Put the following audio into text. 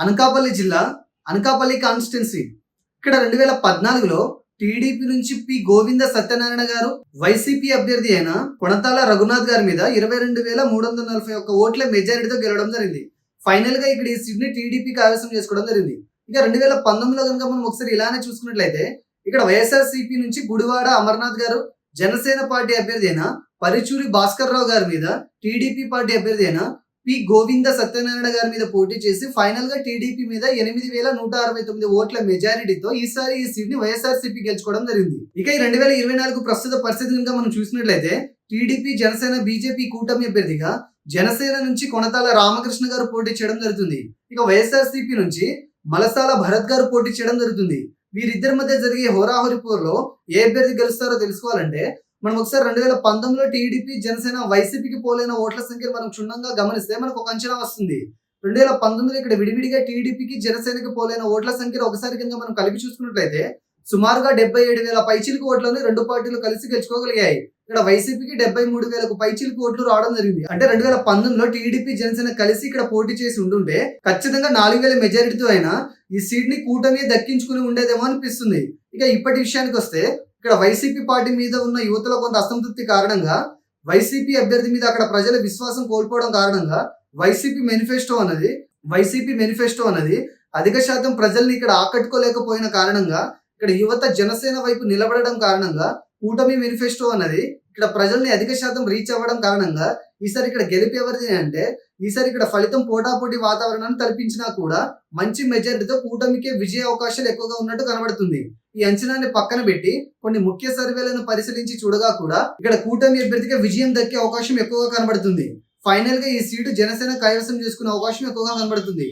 అనకాపల్లి జిల్లా అనకాపల్లి కాన్స్టిట్యున్సీ. ఇక్కడ 2014లో టీడీపీ నుంచి పి గోవింద సత్యనారాయణ గారు, వైసీపీ అభ్యర్థి అయిన కొణతాల రఘునాథ్ గారి మీద 22,341 ఓట్ల మెజారిటీతో గెలవడం జరిగింది. ఫైనల్ గా ఇక్కడ ఈ సీట్ ని టీడీపీ కైవసం చేసుకోవడం జరిగింది. ఇక 2019లో కనుక మనం ఒకసారి ఇలానే చూసుకున్నట్లయితే ఇక్కడ వైఎస్ఆర్సీపీ నుంచి గుడివాడ అమర్నాథ్ గారు, జనసేన పార్టీ అభ్యర్థి అయిన పరిచూరి భాస్కర్ రావు గారి మీద టీడీపీ పార్టీ అభ్యర్థి అయిన పి గోవింద సత్యనారాయణ గారి మీద పోటీ చేసి ఫైనల్ గా టీడీపీ మీద 8,169 ఓట్ల మెజారిటీతో ఈసారి ఈ సీట్ ని వైఎస్ఆర్సీపీ గెలుచుకోవడం జరిగింది. ఇక ఈ 2024 ప్రస్తుత పరిస్థితి కనుక మనం చూసినట్లయితే టీడీపీ, జనసేన, బీజేపీ కూటమి అభ్యర్థిగా జనసేన నుంచి కొణతాల రామకృష్ణ గారు పోటీ చేయడం జరుగుతుంది. ఇక వైఎస్ఆర్సీపీ నుంచి మలసాల భరత్ గారు పోటీ చేయడం జరుగుతుంది. వీరిద్దరి మధ్య జరిగే హోరాహోరీ పోరులో ఏ అభ్యర్థి గెలుస్తారో తెలుసుకోవాలంటే మనం ఒకసారి 2019లో టీడీపీ, జనసేన, వైసీపీకి పోలైన ఓట్ల సంఖ్యను మనం క్షుణ్ణంగా గమనిస్తే మనకు ఒక అంచనా వస్తుంది. 2019లో ఇక్కడ విడివిడిగా టీడీపీకి, జనసేనకి పోలైన ఓట్ల సంఖ్యను ఒకసారి కనుక మనం కలిపి చూసుకున్నట్లయితే సుమారుగా 77,000 పైచిలకు ఓట్లను రెండు పార్టీలు కలిసి గెలుచుకోగలిగాయి. ఇక్కడ వైసీపీకి 73,000 పైచిలకు ఓట్లు రావడం జరిగింది. అంటే 2019లో టీడీపీ, జనసేన కలిసి ఇక్కడ పోటీ చేసి ఉంటుంటే ఖచ్చితంగా 4,000 మెజారిటీతో అయినా ఈ సీట్ ని కూటమి దక్కించుకుని ఉండేదేమో అనిపిస్తుంది. ఇక ఇప్పటి విషయానికి వస్తే ఇక్కడ వైసీపీ పార్టీ మీద ఉన్న యువతలో కొంత అసంతృప్తి కారణంగా, వైసీపీ అభ్యర్థి మీద అక్కడ ప్రజల విశ్వాసం కోల్పోవడం కారణంగా వైసీపీ మేనిఫెస్టో అనేది అధిక శాతం ప్రజల్ని ఇక్కడ ఆకట్టుకోలేకపోయిన కారణంగా, ఇక్కడ యువత జనసేన వైపు నిలబడడం కారణంగా కూటమి మేనిఫెస్టో అన్నది ఇక్కడ ప్రజల్ని అధిక శాతం రీచ్ అవ్వడం కారణంగా ఈసారి ఇక్కడ గెలిపి ఎవరిది అంటే ఈసారి ఇక్కడ ఫలితం పోటాపోటీ వాతావరణాన్ని కల్పించినా కూడా మంచి మెజారిటీతో కూటమికే విజయ అవకాశాలు ఎక్కువగా ఉన్నట్టు కనబడుతుంది. ఈ అంచనాన్ని పక్కన పెట్టి కొన్ని ముఖ్య సర్వేలను పరిశీలించి చూడగా కూడా ఇక్కడ కూటమి అభ్యర్థిగా విజయం దక్కే అవకాశం ఎక్కువగా కనబడుతుంది. ఫైనల్ గా ఈ సీటు జనసేన కైవసం చేసుకునే అవకాశం ఎక్కువగా కనబడుతుంది.